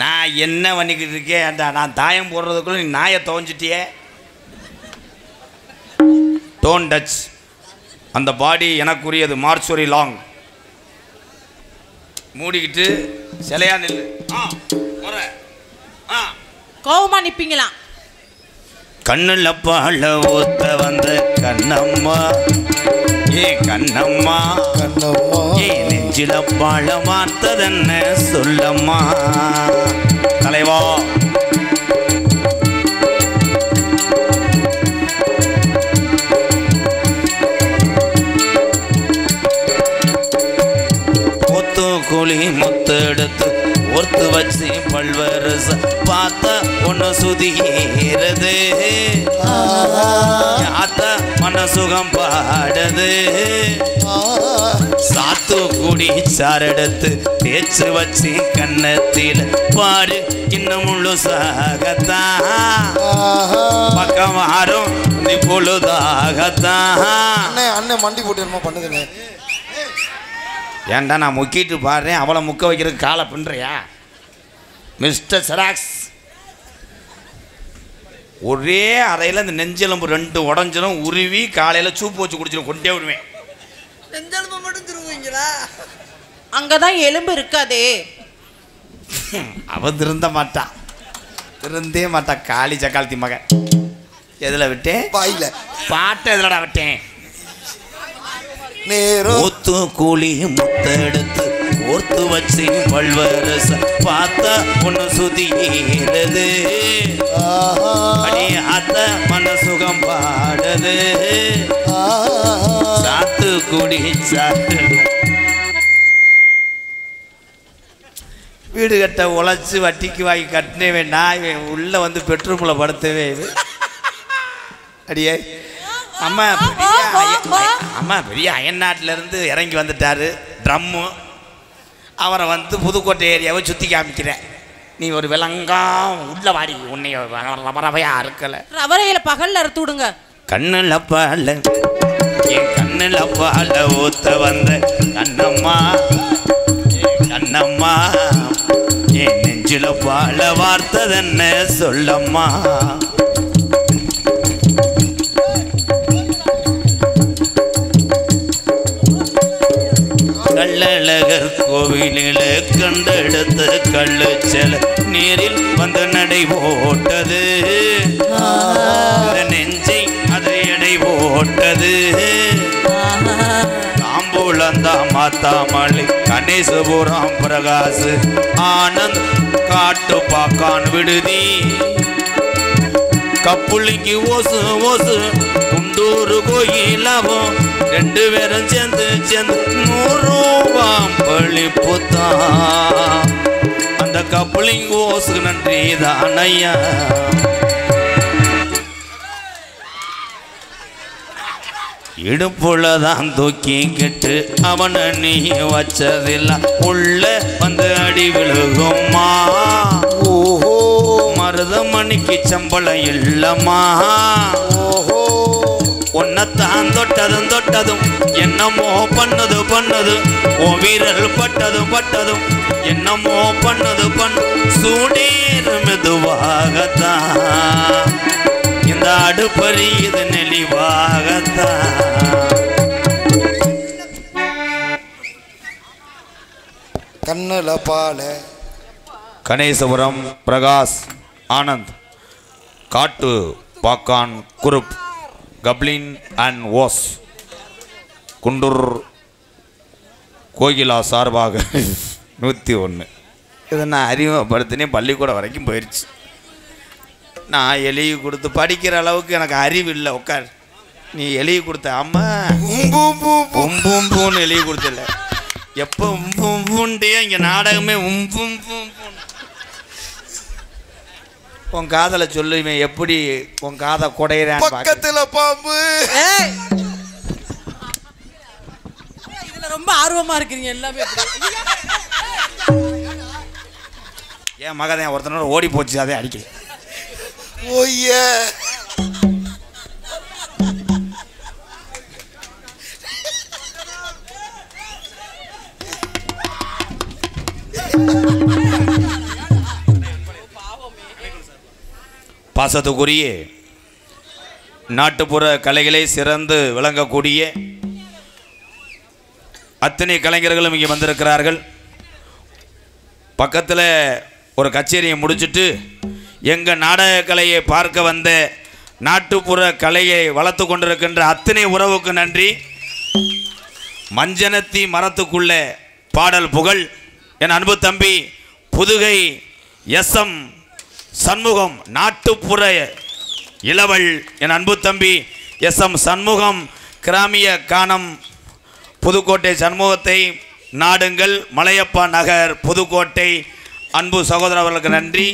நான் என்ன பண்ணிக்கிட்டு இருக்கேன்? நான் தாயம் போடுறதுக்குள்ள நீ நாயை துவஞ்சிட்டியே. Don't touch. அந்த பாடி எனக்குரியது. Mortuary long. மூடிக்கிட்டு சிலையா நில்லு. கோவமா நிப்பீங்களாம். கண்ணுல பாழ ஊத்த வந்த கண்ணம்மா, ஏ கண்ணம்மா, கண்ணம்மா, ஏ நெஞ்சில பாழ வார்த்ததென்ன சொல்லம்மா தலைவா. முத்து குழி முத்தெடுத்து ஒர்த்து வச்சு பல்வரச பார்த்தா ஒன்னு சுதிகிறது ஆத்த மனசுகம் பாடுது சாத்து குடி சாரெடுத்து தேய்ச்சு வச்சு கண்ணத்தில் பாரு இன்னும் முழு சாகத்தான் பக்கம் மாறும் நீ பொழுதாகத்தான். அண்ணன் மண்டி போட்டு என்னமோ பண்ணுதுங்க. ஏன்டா நான் முக்கிட்டு பாடுறேன் அவளை முக்க வைக்கிறதுக்கு காலை பின்றியா மிஸ்டர் செராக்ஸ்? ஒரே அறையில் இந்த நெஞ்செலும்பு 2 உடஞ்சிடும் உருவி காலையில் சூப்பு வச்சு குடிச்சிடும் கொண்டே விடுவேன். நெஞ்செலும்பு மட்டும் திருவுவீங்களா? அங்கதான் எலும்பு இருக்காதே. அவ திருந்த மாட்டா, திருந்தே மாட்டா. காளி சக்காலத்தி மகன். எதில் விட்டேன்? வாயில பாட்டை எதிலடா விட்டேன்? நேரத்து கூலி முத்தெடுத்து ஓர்த்து வச்சு பல்வரச பார்த்தா ஒன்னு சுதிகிறது அடி அத்த மனசுகம் பாடுது சாத்து குடி சாத்து. வீடு கட்ட உழைச்சி வட்டிக்கு வாங்கி கட்டினவே நான் இவன் உள்ள வந்து பெட்ரூமில் படுத்தவே இது அடியே. அம்மா பெரிய அயல்நாட்டிலேருந்து இறங்கி வந்துட்டார் ட்ரம்மு. அவரை வந்து புதுக்கோட்டை ஏரியாவை சுற்றி காமிக்கிறேன். நீ ஒரு விலங்கா உள்ள வாடி உன்னை ரவரையா அறுக்கலை ரவரையில் பகலில் அறுத்து விடுங்க. கண்ணில் பால என் கண்ணில் பால ஊத்த வந்த கண்ணம்மா கண்ணம்மா என் நெஞ்சில பால வார்த்ததென்ன சொல்லம்மா. கள்ளழகர் கோவிலில் கண்டெடுத்த கள்ளுச்சல நீரில் வந்து நடை போட்டது நெஞ்சை அதை எடை போட்டது தாம்பூலந்தா மாத்தாமலை கணேசபுரம் பிரகாஷ் ஆனந்த் காட்டு பாக்கான் விடுதி கப்புளிக்கு ஓசு ஓசு குண்டூரு கோயிலாவும் 2 பேரும் சேர்ந்து 100 ரூபாய் பழிப்புத்தான். அந்த கப்புளிங் ஓசு நன்றி தான் ஐயா. இடுப்புலதான் தூக்கி கெட்டு அவனை நீ வச்சதில்ல உள்ள வந்து அடி விழுகுமா. ஓஹோ மருதமணிக்கு சம்பளம் இல்லம்மா. ஓஹோ உன்னைத்தான் தொட்டதும் என்னமோ பண்ணது ஓ வீரல் பட்டதும் என்னமோ பண்ணது சூடீர் மெதுவாகத்தான் இந்த அடுப்பறி இது நெளிவாகத்தான். கண்ணுல பால கணேசபுரம் பிரகாஷ் ஆனந்த் காட்டு பாக்கான் குரூப் கப்ளின் அண்ட் ஓஸ் குண்டூர் கோகிலா சார்பாக 101. இதை நான் அறிமுகப்படுத்தினேன். பள்ளிக்கூடம் வரைக்கும் போயிடுச்சு. நான் எழுதி கொடுத்து படிக்கிற அளவுக்கு எனக்கு அறிவு இல்லை. உட்கார் நீ எழுதி கொடுத்த அம்மா உம்பூன்னு எழுதி கொடுத்தில்ல. எப்போ உம்பூண்டே இங்கே நாடகமே உம்பூ உன் காதலை சொல்லுவேன். எப்படி உன் காதை குடையிறான் பக்கத்துல பாம்பு. இதுல ரொம்ப ஆர்வமா இருக்கிறீங்க எல்லாமே. என் மகன் ஒருத்தனோட ஓடி போச்சு அதே அடிக்கல. ஓய்யே பாசத்துக்குரிய நாட்டுப்புற கலைகளை சிறந்து விளங்கக்கூடிய அத்தனை கலைஞர்களும் இங்கே வந்திருக்கிறார்கள். பக்கத்தில் ஒரு கச்சேரியை முடிச்சுட்டு எங்கள் நாடக கலையை பார்க்க வந்த நாட்டுப்புற கலையை வளர்த்து கொண்டிருக்கின்ற அத்தனை உறவுக்கு நன்றி. மஞ்சனத்தி மரத்துக்குள்ளே பாடல் புகழ் என் அன்பு தம்பி புதுகை SM சண்முகம், நாட்டுப்புற இளவல் என் அன்பு தம்பி SM சண்முகம், கிராமிய கானம் புதுக்கோட்டை சண்முகத்தை நாடுங்கள், மலையப்பா நகர் புதுக்கோட்டை. அன்பு சகோதரர் அவர்களுக்கு நன்றி.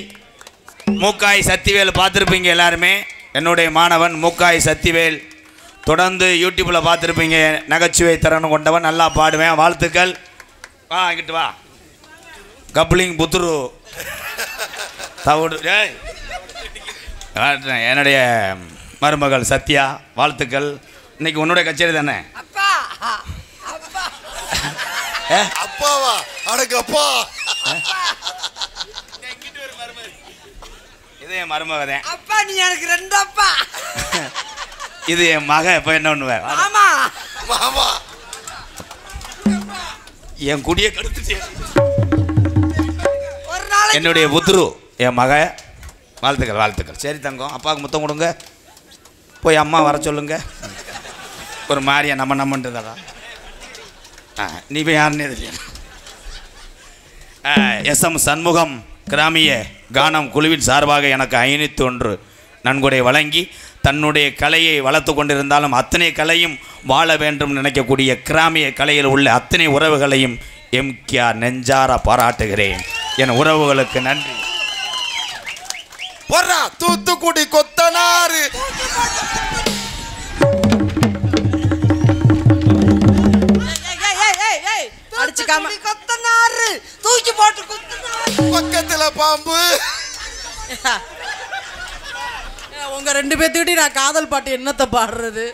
மூக்காய் சத்திவேல் பார்த்துருப்பீங்க எல்லாருமே, என்னுடைய மாணவன் மூக்காய் சத்திவேல். தொடர்ந்து யூடியூப்பில் பார்த்துருப்பீங்க, நகைச்சுவை திறன் கொண்டவன், நல்லா பாடுவேன், வாழ்த்துக்கள். வா இங்கிட்டு வா. கப்ளிங் புத்துரு தவிடு என்னுடைய மருமகள் சத்யா, வாழ்த்துக்கள். இன்னைக்கு உன்னுடைய கச்சேரி தானே? அப்பாவா? அடக்கு அப்பா. இது என் மருமகன். அப்பா நீ எனக்கு 2 அப்பா. இது என் மக. இப்போ என்ன பண்ணுவேன்? ஆமா மாமா என் குடியை கெடுத்துட்டு ஒரு நாளைக்கு என்னுடைய புத்துரு என் மக. வாழ்த்துக்கள் வாழ்த்துக்கள். சரி தங்கம், அப்பாவுக்கு முத்தம் கொடுங்க. போய் அம்மா வர சொல்லுங்க. ஒரு மாதிரியா நம்மன்றதா? நீ போய் யாருன்னே தெரியல. SM சண்முகம் கிராமிய கானம் குழுவின் சார்பாக எனக்கு 501 நன்கொடை வழங்கி தன்னுடைய கலையை வளர்த்து கொண்டிருந்தாலும் அத்தனை கலையும் வாழ வேண்டும் நினைக்கக்கூடிய கிராமிய கலையில் உள்ள அத்தனை உறவுகளையும் MKR நெஞ்சார பாராட்டுகிறேன். என் உறவுகளுக்கு நன்றி. போறா தூத்துக்குடி கொத்தனாரு. அடிச்சுக்காம கொத்தனாரு தூக்கி போட்டு கொத்தனாரு. பக்கத்துல பாம்பு. உங்க 2 பேர்த்துக்கிட்டே நான் காதல் பாட்டு என்னத்தை பாடுறது?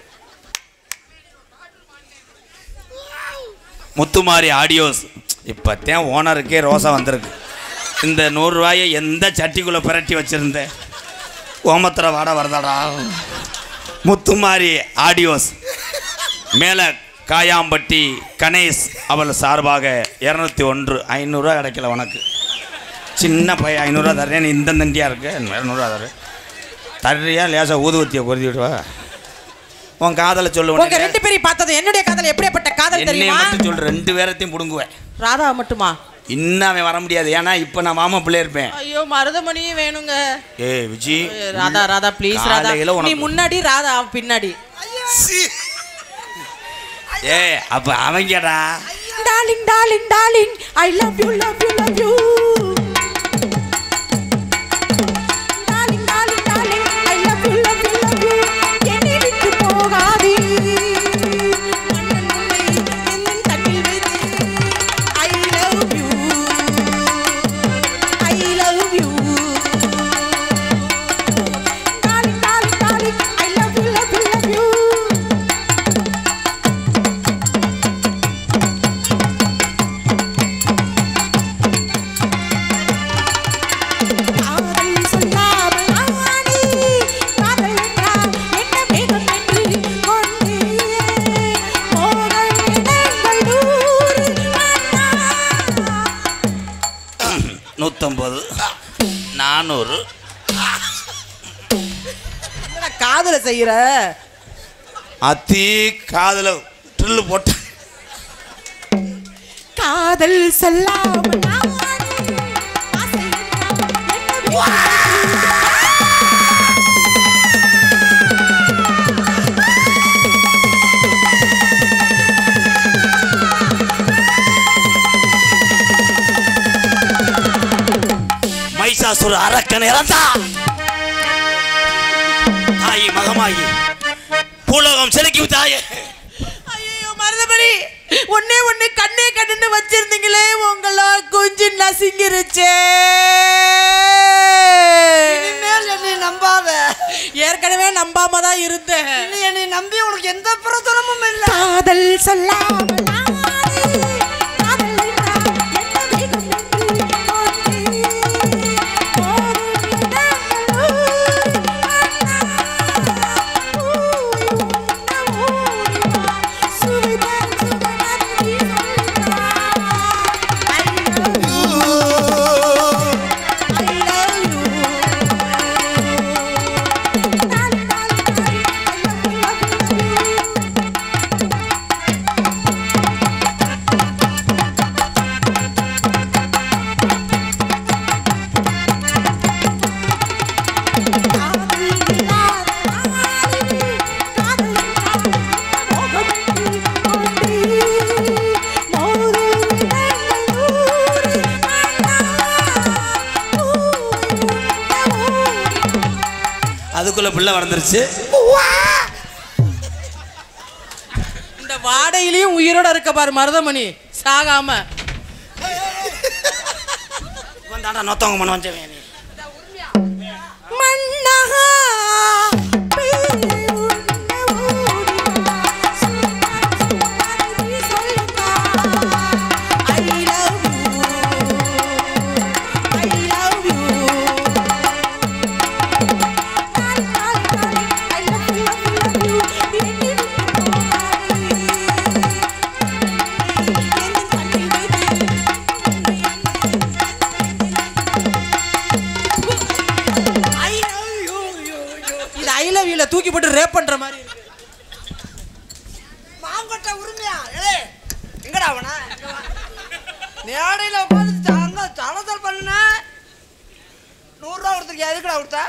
முத்துமாரி ஆடியோஸ் இப்போத்தான் ஓனருக்கே ரோசா வந்திருக்கு. இந்த 100 ரூபாயை எந்த சட்டிக்குள்ளே பிரட்டி வச்சுருந்தேன், ஓமத்திர வாட வரதாடா. முத்துமாரி ஆடியோஸ் மேலே காயாம்பட்டி கணேஷ் அவள் சார்பாக 201 500 கிடைக்கல உனக்கு. சின்ன பையன் 500 தர்றேன், இந்த தண்டியாக இருக்கு. 200 தர்றேன் தர்றியா? லேசாக ஊதுவத்தியை கொறுதி விடுவா. உன் காதலை சொல்லுவேன். உங்க 2 பேரையும் பார்த்தது என்னுடைய காதல் எப்படிப்பட்ட காதல் தெரியுமா? மட்டும் சொல்ற 2 பேரத்தையும் புடுங்குவேன். ராதா மட்டுமா? இன்னும் அவன் வர முடியாது, ஏன்னா இப்போ நான் மாமா பிள்ளை இருப்பேன். ஐயோ மருதமணியும் வேணுங்க. விஜி ராதா ராதா ப்ளீஸ் ராதா, நீ முன்னாடி ராதா பின்னாடி. அப்ப அவங்கடா darling darling darling I love you love you love you. Darling darling darling I love you love you love you. என்னை விட்டு போகாதே மன்னன் தன்னில் வைத்து I love you I love you. Darling darling darling I love you love you love you. காதல செய்யற அத்தி காதல ட்ரில் போட்ட காதல் சொல்லாம மைசாசுர அரக்கன் இறந்தா தாயி மகமாயி பூலோகம் செலுக்கி விட்டாயே. ஐயோ மருதமணி, ஒன்னே ஒண்ணு கண்ணே கண்ணுன்னு வச்சிருந்தீங்களே, உங்களா கொஞ்சம் நசிங்கிருச்சே. இனிமேல் என்னை நம்பாத. ஏற்கனவே நம்பாம தான் இருந்தேன். என்னை நம்பி உனக்கு எந்த பிரச்சனமும் இல்லை. காதல் சொல்லாம அதுக்குள்ள பிள்ளை வளர்ந்துருச்சு. இந்த வாடையிலையும் உயிரோட இருக்க பாரு மருதமணி சாகாம. வந்தாடா நொத்தவங்க மன வந்தவன் நீ. மன்னஹா தூக்கி போட்டு ரேப் பண்ற மாதிரி இருக்கு. மாங்கொட்டை உரிமையா எங்கடா அவனா நேடையில உட்காந்து சலசல் பண்ண 100 ரூபா கொடுத்துருக்கியா? எதுக்குடா கொடுத்தா?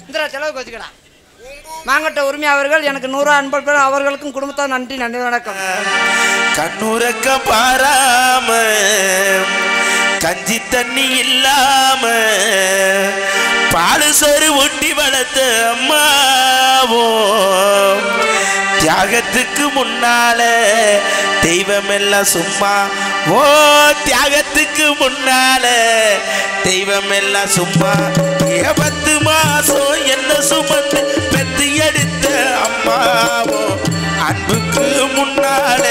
இந்திரா செலவுக்கு வச்சுக்கடா. மாங்கொட்டை உரிமை அவர்கள் எனக்கு 100 ரூபா அன்பு பேர் அவர்களுக்கும் குடும்பத்தார் நன்றி நன்றி வணக்கம். கண்ணுறக்க பாராம கஞ்சி தண்ணி இல்லாம பாலு சோறு ஊட்டி வளர்த்த அம்மாவோ தியாகத்துக்கு முன்னால தெய்வம் எல்லாம் சும்மா. ஓ தியாகத்துக்கு முன்னால தெய்வம் எல்லாம் சும்மா. 10 மாசம் என்ன சுமந்து பெத்து எடுத்த அம்மாவோ அன்புக்கு முன்னால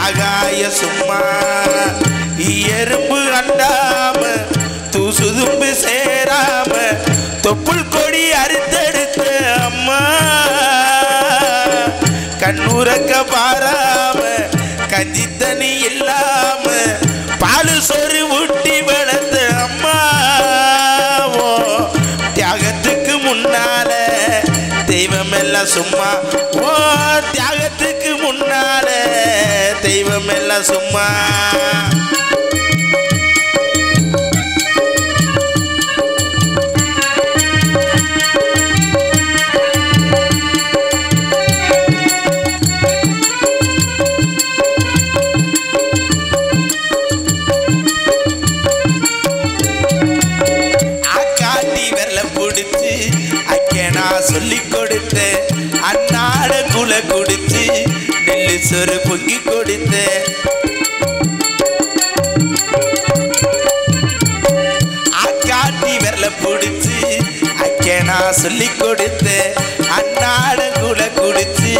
ஆகாய சும்மா. எறும்பு அண்டாம தூசுதும்பு சேராம தொப்புள் கொடி அறுத்தெடுத்த அம்மா. கண்ணுறக்க பாராம கஞ்சி தண்ணி இல்லாம பாலு சோறு ஊட்டி வளர்த்த அம்மாவோ தியாகத்துக்கு முன்னால தெய்வம் எல்லாம் சும்மா. ஓ தியாகத்துக்கு முன்னால தெய்வம் எல்லாம் சும்மா. சொல்லி கொடுத்த அன்னாட குல குடிச்சு நெல்லு சொரு பொங்கி கொடுத்த ஆக்காட்டி விரல பிடிச்சு அக்கேனா சொல்லி கொடுத்த அன்னாட குல குடிச்சு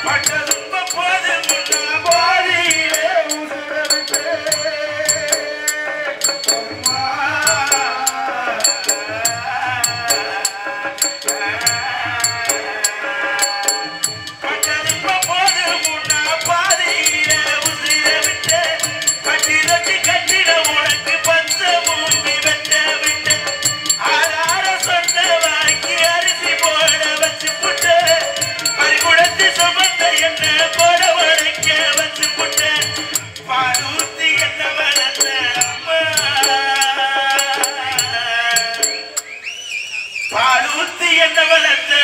பட்டதும்ப போது முன்னா போது வச்சு கட்டிட உனக்கு பச்சை பூமி வெட்ட விட்டு ஆறார சொன்ன வாங்கி அரிசி போட வச்சு புட்டு பறிகுடத்து சுமந்த என்ன போட உடைக்க வச்சு புட்டு பாலூத்தி என்ன வளர்ந்த அம்மா பாலூத்தி என்ன வளர்ந்த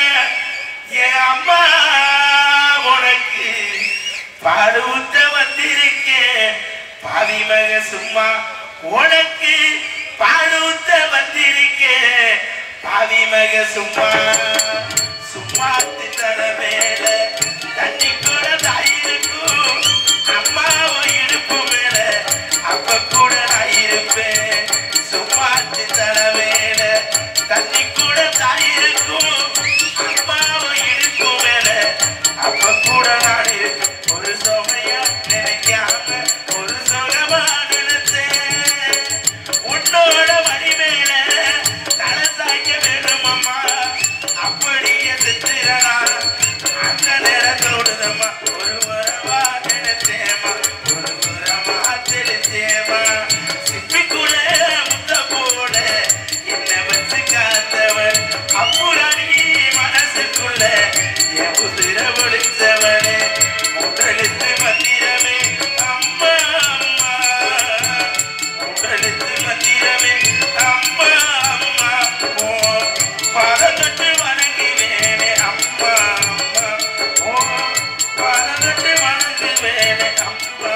என் அம்மா உனக்கு பாடு ஊத்த வந்திருக்கேன் பாவி மக சும்மா உனக்கு பாடு ஊத்த வந்திருக்கேன் பாவி மக சும்மா சும்மா தர மேல தண்ணி கூட தாயிருக்கும் அம்மாவும் இடுப்பு மேல அப்ப கூட நான் இருப்பேன் சும்மா தர மேல தண்ணி கூட தாயிருக்கும் அம்மாவும் இடுப்பு மேல அப்ப கூட நான் இருப்பேன் ஒரு சோமையா நினைக்காம ஒரு சோகமா நினைச்சேன் உன்னோட வழி மேல தலை சாய்க்க வேணும் அம்மா அப்படியே செத்துறனா அந்த நேரத்தோடுதம்மா ஒரு வரவா நினைச்சேமா ஒரு வரமா தெளிச்சேமா சிப்பிக்குள்ள முத்த போட என்ன வச்சு காத்தவன் அப்புறாணி மனசுக்குள்ள என் உதிர ஒளிச்சவனே உடலுக்கு மந்திரமே அம்மா அம்மா உடலுக்கு மந்திரமே அம்மா அம்மா ஓ பாதத்தட்டு வணங்குவேனே அம்மா அம்மா ஓ பாதத்தட்டு வணங்குவேனே அம்மா